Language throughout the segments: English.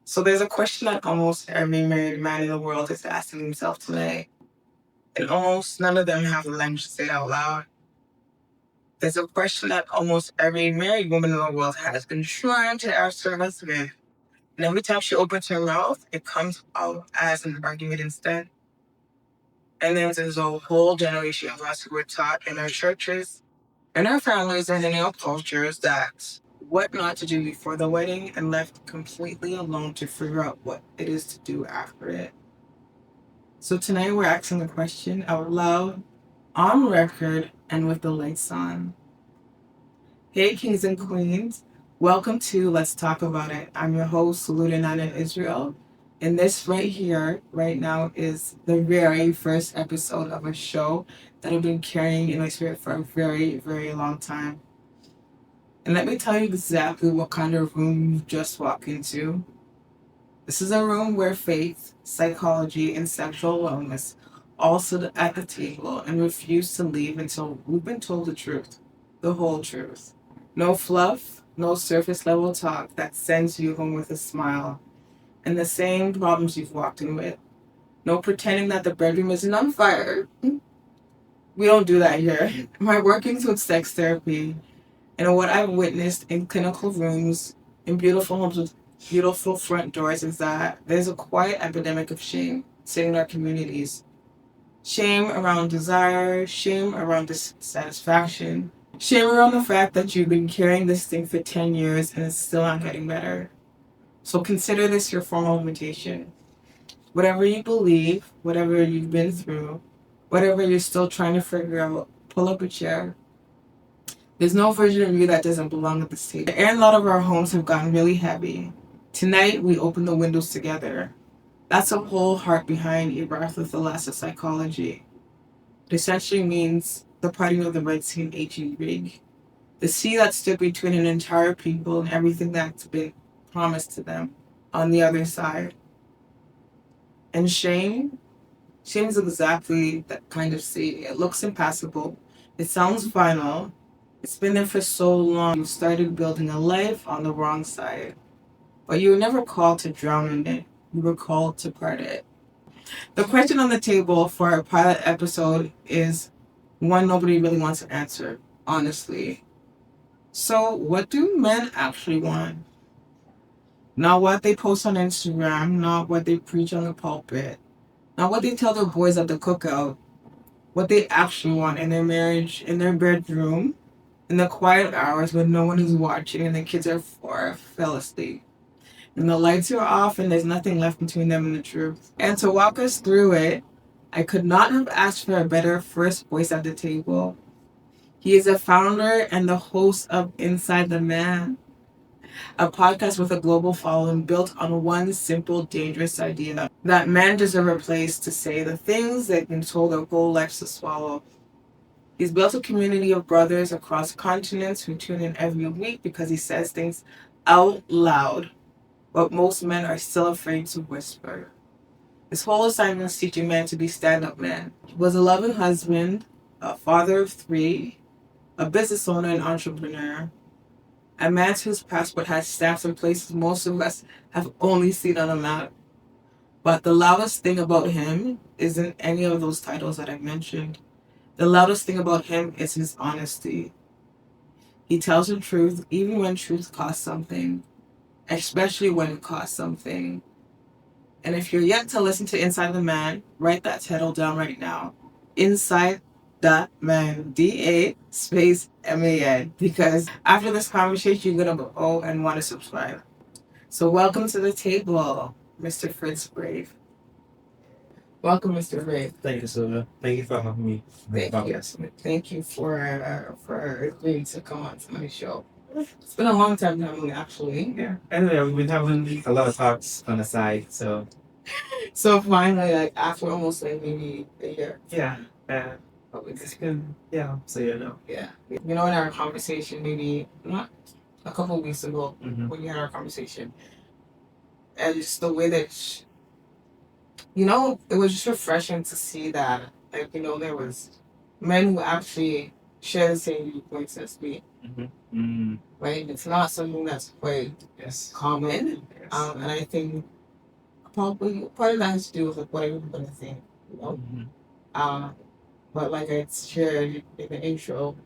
So there's a question that almost every married man in the world is asking himself today, and almost none of them have the language to say it out loud. There's a question that almost every married woman in the world has been trying to ask her husband. And every time she opens her mouth, it comes out as an argument instead. And then there's a whole generation of us who were taught in our churches, in our families, and in our cultures that what not to do before the wedding and left completely alone to figure out what it is to do after it. So tonight we're asking the question out loud, on record, and with the lights on. Hey, kings and queens. Welcome to Let's Talk About It. I'm your host, Lieutenant Israel. And this right here, right now, is the very first episode of a show that I've been carrying in my spirit for a very, very long time. And let me tell you exactly what kind of room you've just walked into. This is a room where faith, psychology, and sexual wellness all sit at the table and refuse to leave until we've been told the truth, the whole truth. No fluff, no surface level talk that sends you home with a smile, and the same problems you've walked in with. No pretending that the bedroom isn't on fire. We don't do that here. My workings with sex therapy and what I've witnessed in clinical rooms, in beautiful homes with beautiful front doors, is that there's a quiet epidemic of shame sitting in our communities. Shame around desire, shame around dissatisfaction, shame around the fact that you've been carrying this thing for 10 years and it's still not getting better. So consider this your formal invitation. Whatever you believe, whatever you've been through, whatever you're still trying to figure out, pull up a chair. There's no version of you that doesn't belong at this table. The air in a lot of our homes have gotten really heavy. Tonight, we open the windows together. That's the whole heart behind a breath with the last of psychology. It essentially means the parting of the Red Sea in ancient Greek. The sea that stood between an entire people and everything that's been promised to them on the other side. And shame? Shame is exactly that kind of sea. It looks impassable. It sounds final. It's been there for so long. You started building a life on the wrong side. But you were never called to drown in it. You were called to part it. The question on the table for our pilot episode is one nobody really wants to answer, honestly. So, what do men actually want? Not what they post on Instagram, not what they preach on the pulpit, not what they tell their boys at the cookout. What they actually want in their marriage, in their bedroom, in the quiet hours when no one is watching and the kids are fell asleep. And the lights are off and there's nothing left between them and the truth. And to walk us through it, I could not have asked for a better first voice at the table. He is a founder and the host of Inside the Man, a podcast with a global following built on one simple, dangerous idea that men deserve a place to say the things they've been told their whole lives to swallow. He's built a community of brothers across continents who tune in every week because he says things out loud, but most men are still afraid to whisper. His whole assignment is teaching men to be stand-up men. He was a loving husband, a father of 3, a business owner and entrepreneur, a man whose passport has stamps in places most of us have only seen on a map. But the loudest thing about him isn't any of those titles that I mentioned. The loudest thing about him is his honesty. He tells the truth even when truth costs something, especially when it costs something. And if you're yet to listen to Inside the Man, write that title down right now. Inside the Man, DA space MAN, because after this conversation, you're going to go and want to subscribe. So welcome to the table, Mr. Fritz Brave. Welcome, Mr. Brave. Thank you, Sylvia. Thank you for having me. Thank you for agreeing to come on to my show. It's been a long time coming, actually. Yeah. Anyway, we've been having a lot of talks on the side, so. So finally, like after almost like maybe a year. Yeah. It's been, yeah, so you know. Yeah. You know, in our conversation, maybe not a couple of weeks ago, Mm-hmm. when you had our conversation, and just the way that, you know, it was just refreshing to see that, like, you know, there was men who actually share the same viewpoints as me. Mm-hmm. Mm-hmm. Right? It's not something that's quite Yes. common. And I think probably part of that has to do with like, what everybody think, you know. But like I shared in the intro,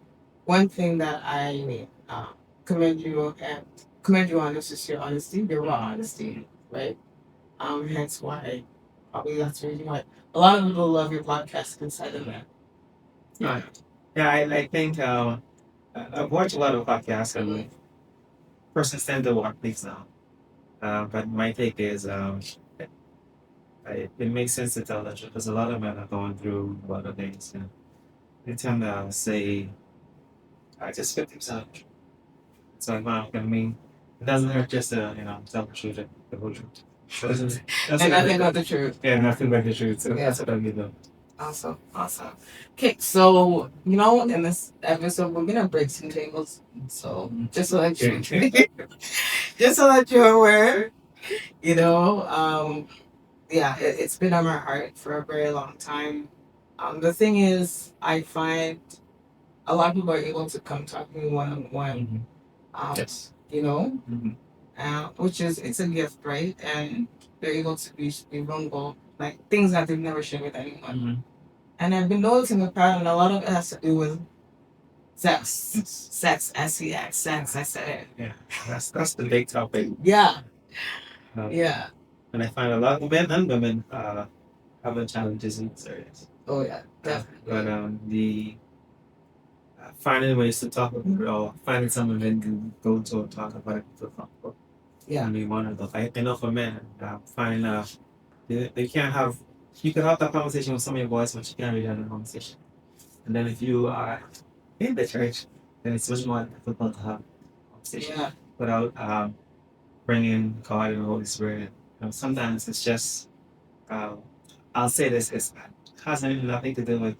one thing that I commend you and commend you on is just your honesty, your raw honesty, right? Hence why probably that's the reason why a lot of people love your podcast inside of that. Yeah, I think I've watched a lot of podcasts and persons tend to walk things now. But my take is it makes sense to tell the truth because a lot of men are going through a lot of things. And they tend to say, I just fit themselves. So I mean, it doesn't hurt just to, tell the truth, the whole truth. That's And what nothing but the truth. Yeah, nothing but the truth. So Yeah. that's what I mean, though. Awesome, awesome. Okay, so in this episode we're gonna break some tables. So just so that you, just so that you're aware, yeah, it's been on my heart for a very long time. The thing is, I find a lot of people are able to come talk to me one on one. Yes. Which is it's a gift, right? And they're able to be vulnerable, like things that they've never shared with anyone. And I've been noticing a pattern. A lot of it has to do with sex. Yes. Sex, S-E-X, sex. I said it. Yeah, that's the big topic. Yeah. Um, Yeah. And I find a lot of men and women having challenges in this areas. Oh yeah, definitely. But the finding ways to talk about it or finding someone that can go to and talk about it to comfortable. Yeah. I mean, one of the I know for men, find they can't have you can have that conversation with some of your boys, but you can't really have a conversation. And then if you are in the church, then it's much more difficult to have a conversation without bringing God and the Holy Spirit. Sometimes it's just I'll say this: it has nothing to do with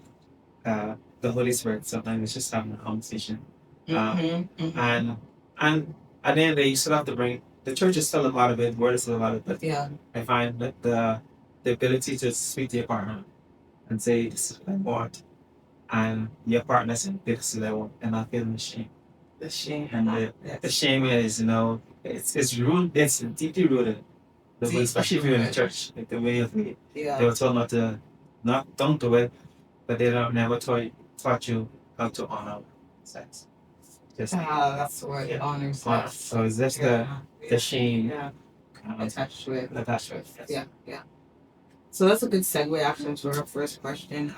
the Holy Spirit. Sometimes it's just having a conversation. And at the end of the day, you still have to bring the church is still a part of it, word is still a part of it. Yeah. I find that the ability to speak to your partner and say this is what I want, and your partner saying this is what I want, and not feeling ashamed. The shame. And the shame is, it's rooted, it's deeply rooted. Especially if you're in the church, like the way of it. Yeah. They were told don't do it, but they never taught you how to honor sex. Just that's the word. Honor sex. So it's just the shame attached to it. Attached to it. Yes. Yeah. So that's a good segue actually to our first question.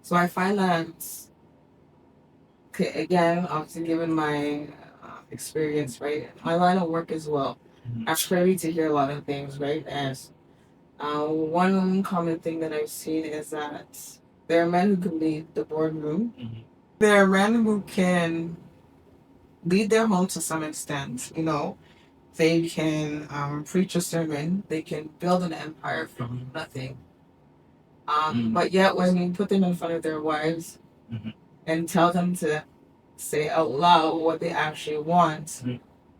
So I find that again, obviously given my experience, right, my line of work as well, I'm privy to hear a lot of things, right? As one common thing that I've seen is that there are men who can lead the boardroom. There are men who can lead their home to some extent. They can preach a sermon. They can build an empire from nothing. But yet, when you put them in front of their wives and tell them to say out loud what they actually want,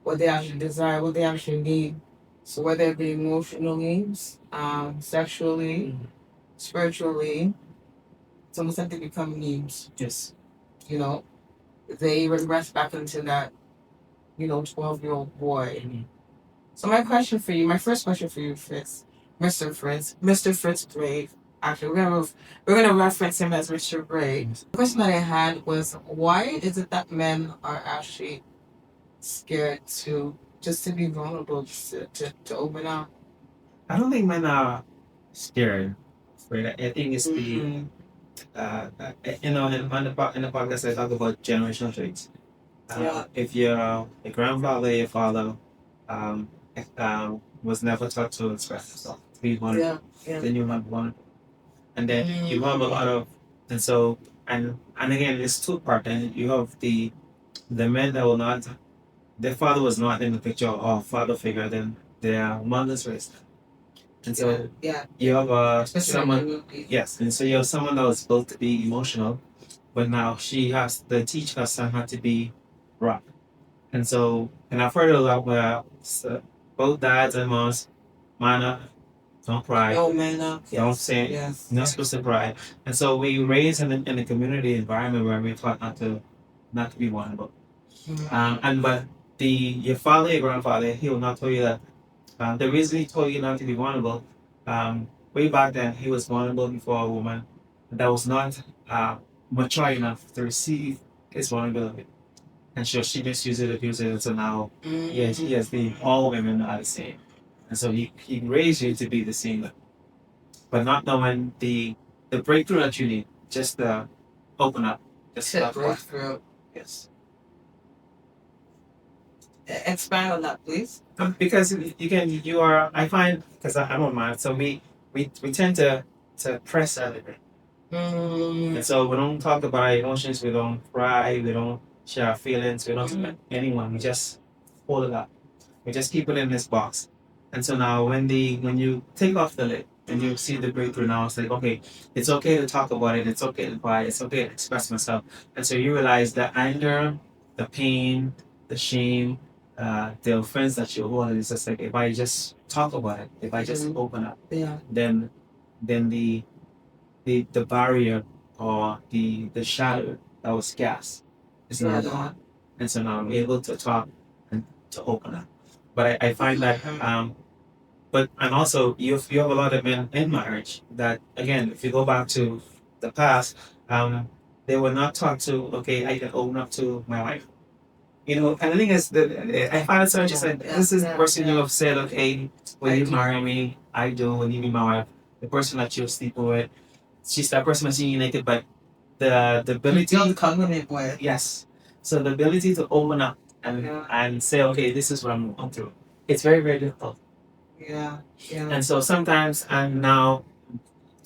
what they actually desire, what they actually need, so whether it be emotional needs, sexually, spiritually, it's almost like they become needs. Yes. They regress back into that 12-year-old boy. So my first question for you, Fritz, Mr. Fritz Brave. Actually, we're gonna reference him as Mr. Brave. The question that I had was, why is it that men are actually scared to be vulnerable, to open up? I don't think men are scared. Right? I think it's the in the podcast I talk about generational traits. If your grandfather, your father, was never taught to express himself, to be vulnerable, then you have one, and then you have a lot of, and so and again, it's two part. And you have the men that will not, their father was not in the picture or father figure, then their mothers raised them. And so you have someone, yes, and so you have someone that was built to be emotional, but now she has to teach her son how to be raw. And so, and I've heard a lot where both dads and moms, man up, don't cry, don't say, you're not supposed to cry. And so we raise in a community environment where we're taught not to be vulnerable. But your father, your grandfather, he will not tell you that. The reason he told you not to be vulnerable, way back then, he was vulnerable before a woman that was not mature enough to receive his vulnerability. And so she misused it, abused it, and so now he has been all women are the same. And so he raised you to be the same, but not knowing the breakthrough that you need, just open up. Just breakthrough. Yes. Expand on that, please. Because you are, I find, because I'm a man, so we tend to press everything. And so we don't talk about our emotions, we don't cry, we don't share our feelings, we don't tell anyone, we just hold it up. We just keep it in this box. And so now when you take off the lid and you see the breakthrough now, it's like, okay, it's okay to talk about it, it's okay to cry, it's okay to express myself. And so you realize the anger, the pain, the shame, the offense that you hold, it's just like if I just talk about it, if I just open up, then the barrier or the shadow that was cast is not gone. And so now I'm able to talk and to open up. But I find that but and also you have a lot of men in marriage that again, if you go back to the past, they were not taught to, okay, I can open up to my wife. You know, and the thing is that I find it so interesting. This is the person you have said, okay, when you marry me, I do, when you be my wife, the person that you're sleeping with, she's that person that's united, but the ability to covenant with. Yes. So the ability to open up and say, okay, this is what I'm going through. It's very, very difficult. Yeah. And so sometimes, and now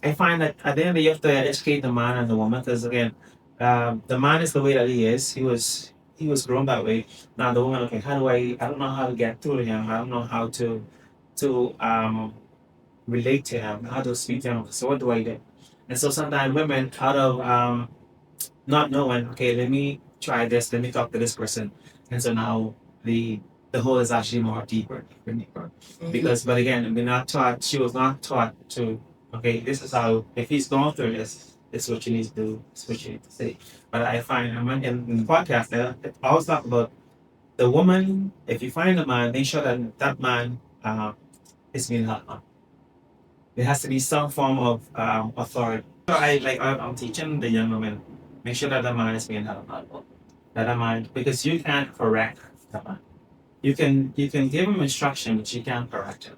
I find that at the end you have to educate the man and the woman, because again, the man is the way that he is. He was grown that way. Now the woman, okay, how do I don't know how to get through to him. I don't know how to relate to him, how to speak to him. So what do I do? And so sometimes women, out of not knowing, okay, let me try this, let me talk to this person. And so now the hole is actually more deeper. Because, but again, we're not taught, she was not taught to, okay, this is how, if he's going through this is what you need to do, this is what you need to say. But I find, in the podcast, I always talk about the woman, if you find a man, make sure that that man is being held on. There has to be some form of authority. So I'm teaching the young women, make sure that the man is being held accountable. That the man, because you can't correct the man. You can give him instruction, but you can't correct him.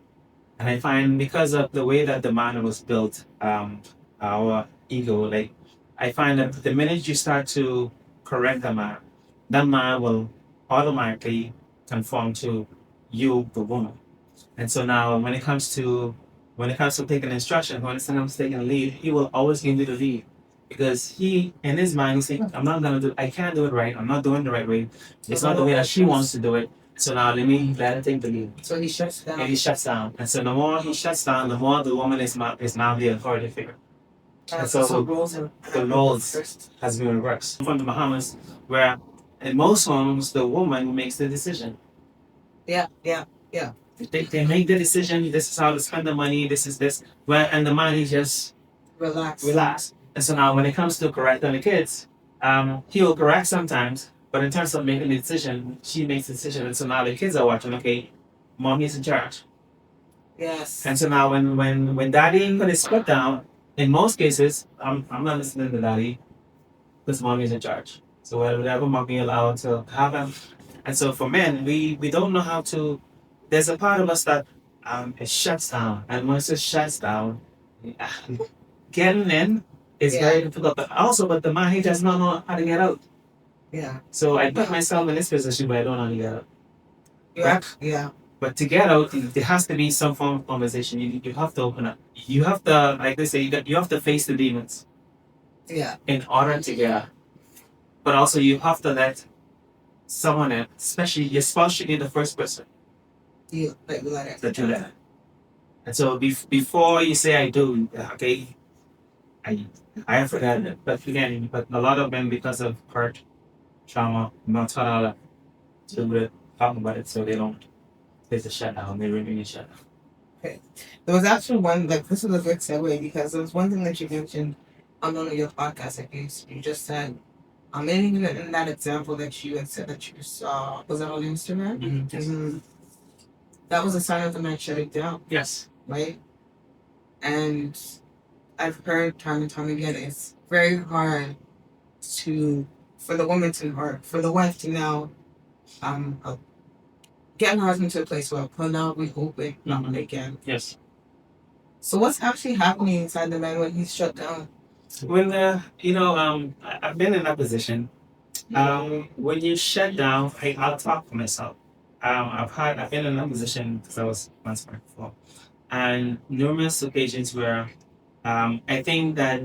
And I find because of the way that the man was built, our ego, like I find that the minute you start to correct the man, that man will automatically conform to you, the woman. And so now when it comes to taking instruction, when it comes to taking a lead, he will always give you the lead. Because he in his mind he's saying, I can't do it right, I'm not doing it the right way. It's not the way that she wants to do it. So now let her take the lead. So he shuts down. And he shuts down. And so the more he shuts down, the more the woman is now the authority figure. And so the roles has been reversed. From the Bahamas, where in most homes the woman makes the decision. Yeah. They make the decision, this is how to spend the money, this is this. Well, and the man, he just relax. And so now when it comes to correcting the kids, he will correct sometimes, but in terms of making the decision, she makes the decision. And so now the kids are watching, okay, mommy is in charge. Yes. And so now when daddy put his foot down, in most cases, I'm not listening to daddy because mommy is in charge. So whatever mommy allowed to happen. And so for men, we don't know how to. There's a part of us that it shuts down, and once it shuts down, getting in is very difficult. But the man, he does not know how to get out. Yeah. So I put myself in this position, but I don't know how to get out. Yeah. But to get out, there has to be some form of conversation. You have to open up. You have to, like they say, you have to face the demons. Yeah. In order to get out. But also you have to let someone else, especially your spouse, should be the first person. You let it. To do that. And so before you say I do, okay, I have forgotten it. But a lot of men, because of hurt, trauma, not taught how to talk about it, so they don't. There's a shutdown. They remain shut down. Okay. There was actually one, this is a good segue because there was one thing that you mentioned on one of your podcasts. You just said Even in that example that you had said that you saw, was that on Instagram? Mm-hmm. That was a sign of the man shutting down. Yes. Right? And I've heard time and time again, it's very hard for the woman or for the wife to now get her husband to a place where now we open, not again. Yes. So what's actually happening inside the man when he's shut down? When I've been in that position. When you shut down, I'll talk for myself. I've been in that position because I was once before, and numerous occasions where I think that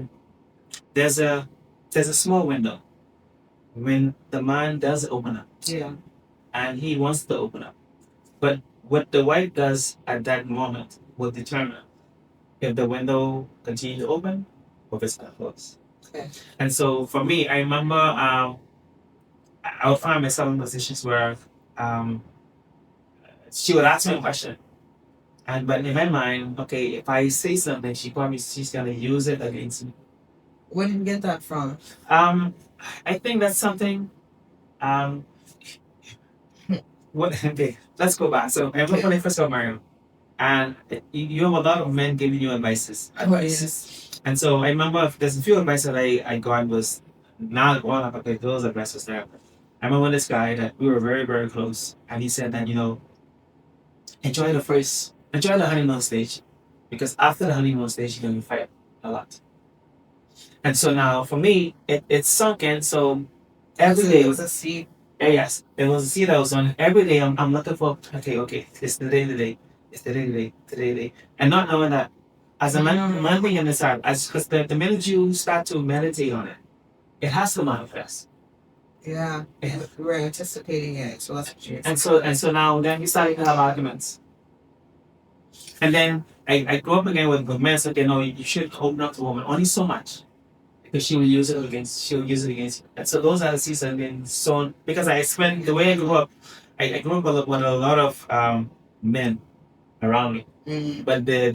there's a small window when the man does open up. Yeah. And he wants to open up, but what the wife does at that moment will determine if the window continues to open or if it's not closed. Okay. And so for me, I remember I would find myself in positions where um, she would ask me a question. And but in my mind, okay, if I say something, she's gonna use it against me. Where did you get that from? I think that's something. Um, what? Okay, let's go back. So I remember when I first got married, and you have a lot of men giving you advices. And so I remember there's a few advice that I got was not one of okay, those advices there. I remember this guy that we were very, very close, and he said that, enjoy the honeymoon stage, because after the honeymoon stage, you're going to fight a lot. And so now, for me, it's sunk in, so every day. It was a seed. Yes, it was a seed that was on. Every day, I'm looking for, okay, it's today, it's today. And not knowing that, as a man, one thing in this heart, because the minute you start to meditate on it, it has to manifest. Yeah, we're anticipating it. So that's what you're and so now then we started to have arguments. And then I grew up again with men said, you should open up to a woman only so much. Because she'll use it against you. And so those are the seeds that have been sown. Because I spent the way I grew up, I grew up with a lot of men around me. Mm-hmm. But the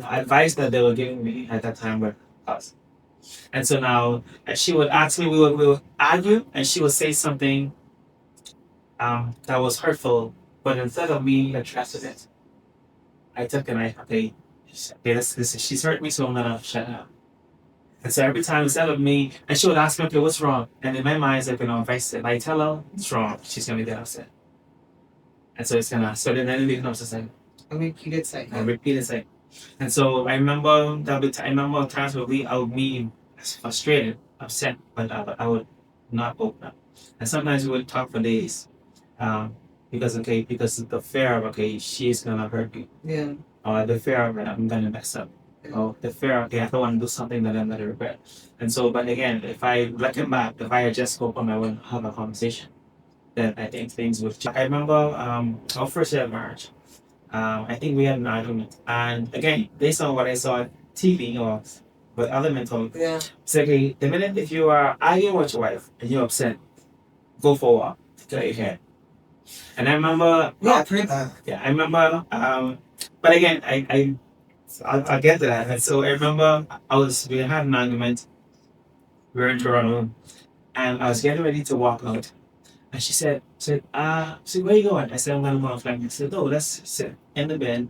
advice that they were giving me at that time were us. And so now she would ask me, we would argue, and she would say something that was hurtful. But instead of me addressing it, I took it and she's hurt me, so I'm gonna shut up. And so every time instead of me, and she would ask me, okay, what's wrong? And in my mind, it's like, if I tell her it's wrong, she's gonna get upset. And so so then it becomes the same. I repeat it cycle. And so I remember times where I would be frustrated, upset, but I would not open up. And sometimes we would talk for days, because of the fear of she's gonna hurt me. Yeah. Or the fear of I'm gonna mess up. Or the fear of I don't want to do something that I'm gonna regret. And so, but again, if I looking back, if I just go on my own, have a conversation, then I think things would change. I remember our first year of marriage. I think we had an argument, and again, based on what I saw on TV or with other men told me, it's okay. The minute if you are arguing with your wife and you're upset, go for a walk, clear your head. And I remember, I've heard that. Yeah, I remember. But again, I'll get to that. And so I remember we had an argument. We were in Toronto, and I was getting ready to walk out. And she said, where you going? I said, I'm going to walk. She said, no, let's sit in the bed.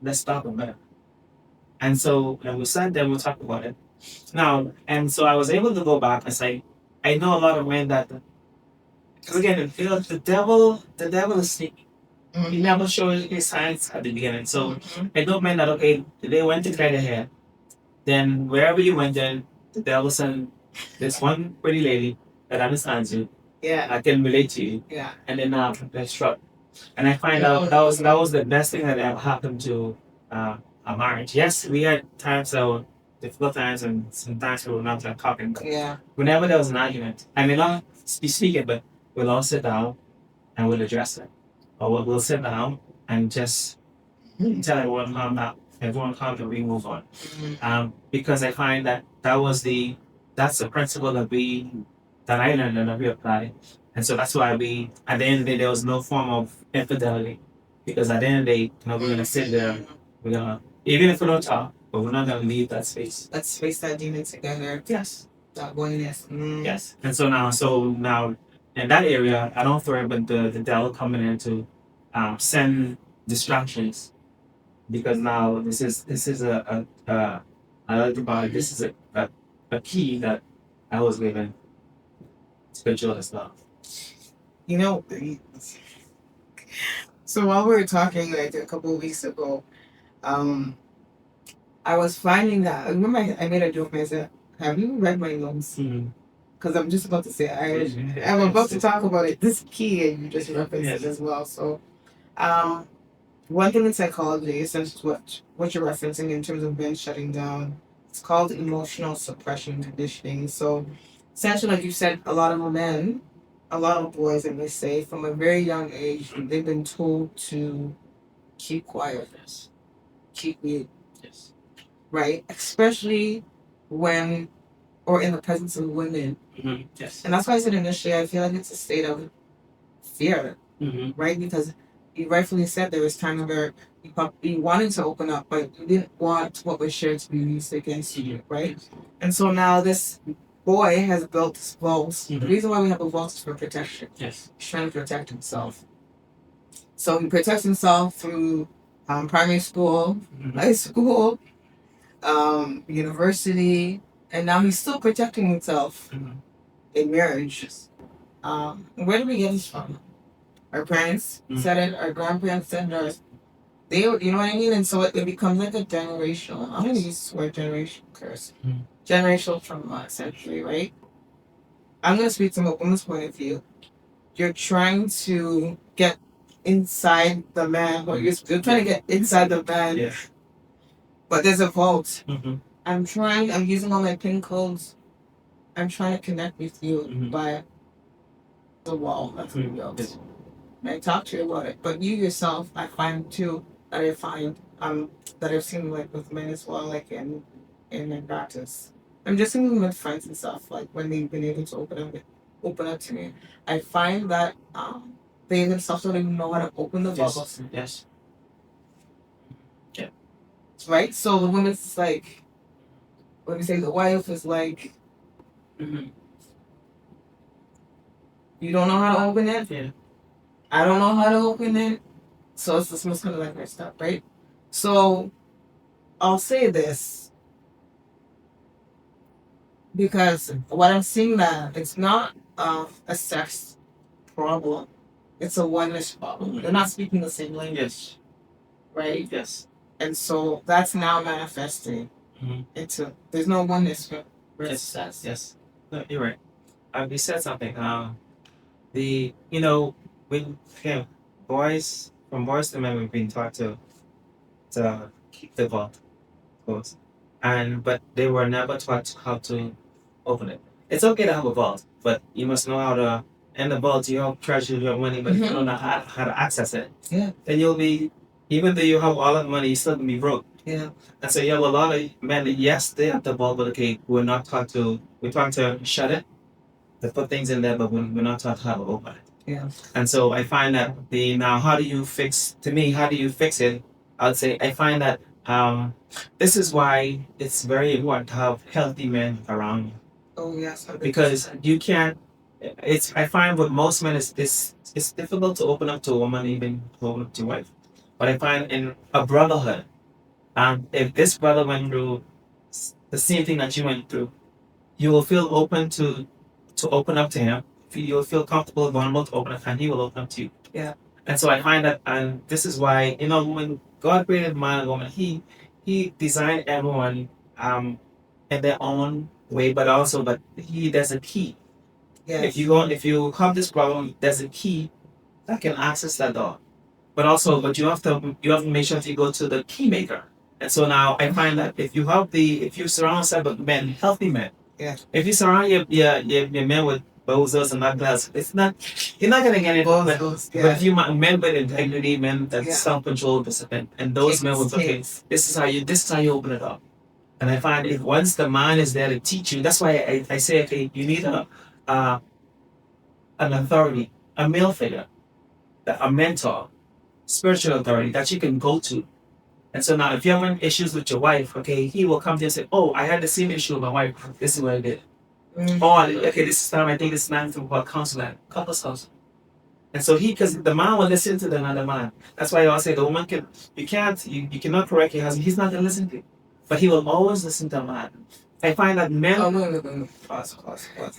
Let's talk about it. And so when we sat there, we talked about it. Now, and so I was able to go back and say, I know a lot of men that, because again, the devil is sneaky. Mm-hmm. He never shows his signs at the beginning. So I know men that, they went to clear their hair. Then wherever you went, then the devil sent this one pretty lady that understands you. Yeah. I can relate to you. Yeah. And then let's struck. And I find out that was the best thing that ever happened to a marriage. Yes, we had times that were difficult times, and sometimes we were not talking. But whenever there was an argument, I may not be speaking, but we'll all sit down and we'll address it. Or we'll sit down and just tell everyone calm down. Everyone calm down, we move on. Because I find that's the principle that I learned and that we apply. And so that's why at the end of the day, there was no form of infidelity. Because at the end of the day, we're going to sit there, we're going to, even if we don't talk, but we're not going to leave that space. Let's face that demon together. Yes. That oneness. Yes. And so now in that area, I don't throw it, but the devil coming in to send distractions, because now this is I like about it, this is a key that I was given spiritual as well. You know, so while we were talking like a couple of weeks ago, I was finding that, I remember I made a joke and I said, have you read my notes? Because I'm just about to say, I'm about to talk about it, this key, and you just referenced it as well. So, one thing in psychology, essentially what you're referencing in terms of men shutting down, it's called emotional suppression conditioning. So, essentially, like you said, a lot of men, a lot of boys, I may say, from a very young age, they've been told to keep quiet, keep mute, right? Especially when, or in the presence of women. Yes. And that's why I said initially, I feel like it's a state of fear, right? Because you rightfully said there was times where you wanted to open up, but you didn't want what was shared to be used against you, right? And so now this boy has built this vault. The reason why we have a vault is for protection. Yes. He's trying to protect himself. So he protects himself through primary school, high school, university, and now he's still protecting himself in marriage. Where do we get this from? Our parents said it, our grandparents said it, you know what I mean? And so it becomes like a generational, I'm going to use this word generational curse. Generational trauma, essentially, right? I'm going to speak from a woman's point of view. You're trying to get inside the man, or you're trying to get inside the man, but there's a vault. I'm using all my PIN codes. I'm trying to connect with you by the wall that's been built. And I talk to you about it. But you yourself, I find too, that I've seen like with men as well, like in practice. I'm just even with friends and stuff, like when they've been able to open up to me. I find that they themselves don't even know how to open the bubbles. Yes. Yeah. Right? So the woman's like, let me say the wife is like, you don't know how to open it? Yeah. I don't know how to open it. So it's just kind of like my stuff, right? So I'll say this because what I'm seeing that it's not a sex problem. It's a oneness problem. They're not speaking the same language. Yes. Right? Yes. And so that's now manifesting into, there's no oneness versus sex. Yes. No, you're right. You said something. When boys to men, we've been taught to keep the vault closed, but they were never taught how to open it. It's okay to have a vault, but you must know how to. In the vault, you have treasure, you have money, but if you don't know how to access it, then you'll be, even though you have all that money, you're still gonna be broke. Yeah. And so you have a lot of men. Yes, they have the vault, but okay, we're taught to shut it, to put things in there, but we're not taught how to open it. Yeah. And so I find that how do you fix it? I would say I find that this is why it's very important to have healthy men around you. Oh yes. 100%. Because you can't. I find with most men it's difficult to open up to a woman, even to open up to your wife. But I find in a brotherhood, if this brother went through the same thing that you went through, you will feel open to open up to him. You'll feel comfortable, vulnerable to open up, and he will open up to you. Yeah. And so I find that, and this is why, when God created man and woman, He designed everyone in their own way, but there's a key. Yes. If you have this problem, there's a key that can access that door. But you have to make sure that you go to the key maker. And so now I find that if you surround yourself with men, healthy men, if you surround your men with bozos and not glass, you're not gonna get it. But if you men with integrity, men that self-control, discipline, and those men will this is how you open it up. And I find if once the mind is there to teach you, that's why I say, okay, you need an authority, a male figure, a mentor, spiritual authority that you can go to. And so now if you're having issues with your wife, okay, he will come to you and say, oh, I had the same issue with my wife. This is what I did. Or okay, this is time I think this man to about counseling, couples house. And so because the man will listen to the another man. That's why I always say the woman you cannot correct your husband. He's not gonna listen to you. But he will always listen to a man. I find that men. Oh, no. Pause.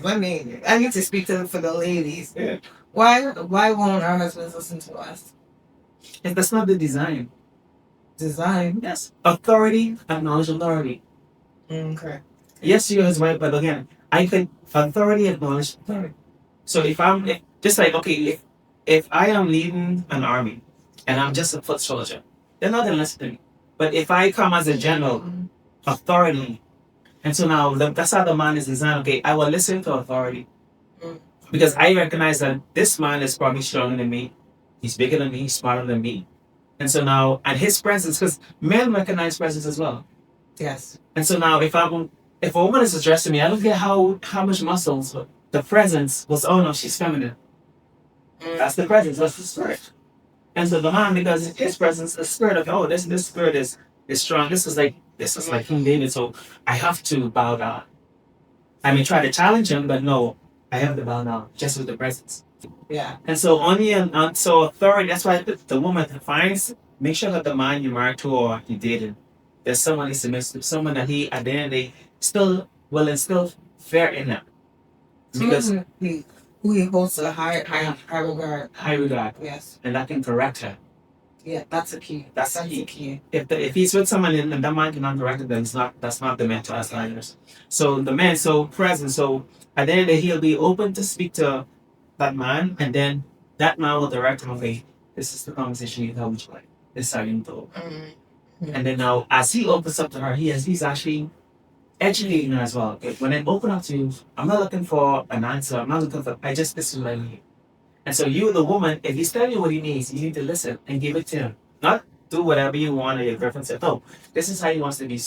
I need to speak to for the ladies. Yeah. Why won't our husbands listen to us? If that's not the design. Design? Yes. Authority, acknowledge authority. Okay. Yes, you as well, but again, I think authority acknowledge authority. So just like, okay, if I am leading an army and I'm just a foot soldier, they're not gonna listen to me. But if I come as a general, authority, and so now that's how the man is designed. Okay, I will listen to authority because I recognize that this man is probably stronger than me. He's bigger than me. He's smarter than me. And so now, and his presence, because men recognize presence as well. Yes. And so now, if a woman is addressing me, I don't care how much muscles, but the presence was, oh no, she's feminine. That's the presence. That's the spirit. And so the man, because his presence, the spirit of, oh, this spirit is strong. This is like King David. So I have to bow down. I may try to challenge him, but no, I have to bow down just with the presence. Yeah. And so so authority. That's why the woman finds. Make sure that the man you married to or you dated, there's someone he's submissive, someone that he at the end of the day still will instill fear in them. Because who he holds to high regard. High regard. Yes. And that can correct her. Yeah, that's a key. That's the key. If he's with someone and that man cannot correct it, then that's not the man to us leaders. So the man so present. So at the end of the day, he'll be open to speak to that man, and then that man will direct him. Okay, this is the conversation you have with you like. This is how you do. And then now, as he opens up to her, he's actually educating her as well. Okay, when I open up to you, I'm not looking for an answer. I'm not looking for. This is what I need. And so you, the woman, if he's telling you what he needs, you need to listen and give it to him. Not do whatever you want or your girlfriend said. No, this is how he wants to be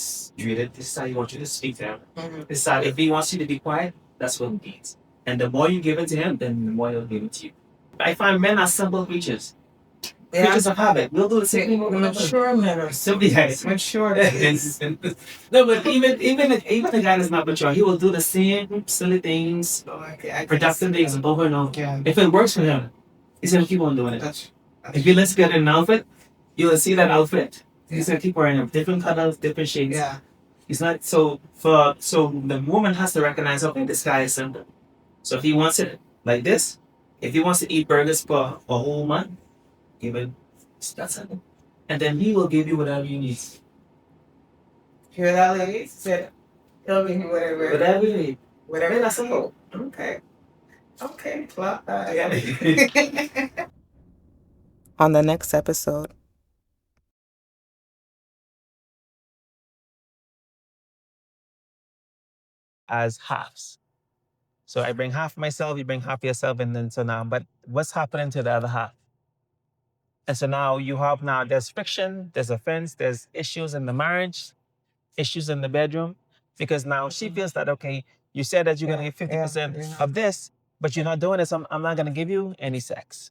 treated. This is how he wants you to speak to him. This is how, if he wants you to be quiet, that's what he needs. And the more you give it to him, then the more he'll give it to you. I find men are simple creatures. Yeah. Creatures of habit. We'll do the same thing. Mature men are simply mature. No, but even the guy that's not mature, he will do the same silly things, productive things over and over. Yeah. If it works for him, he's gonna keep on doing it. If he looks good in an outfit, you'll see that outfit. He's gonna keep wearing them, different colors, different shades. Yeah. He's not so the woman has to recognize, okay, this guy is simple. So if he wants it like this, if he wants to eat burgers for a whole month, even that's simple. And then he will give you whatever you need. Hear that, ladies? Said he'll give you whatever you need. Whatever that's simple. Okay. Plot that. On the next episode. As halves. So I bring half myself, you bring half yourself, and then so now, but what's happening to the other half? And so now there's friction, there's offense, there's issues in the marriage, issues in the bedroom, because now she feels that, okay, you said that you're going to give 50% of this, but you're not doing it, so I'm not going to give you any sex.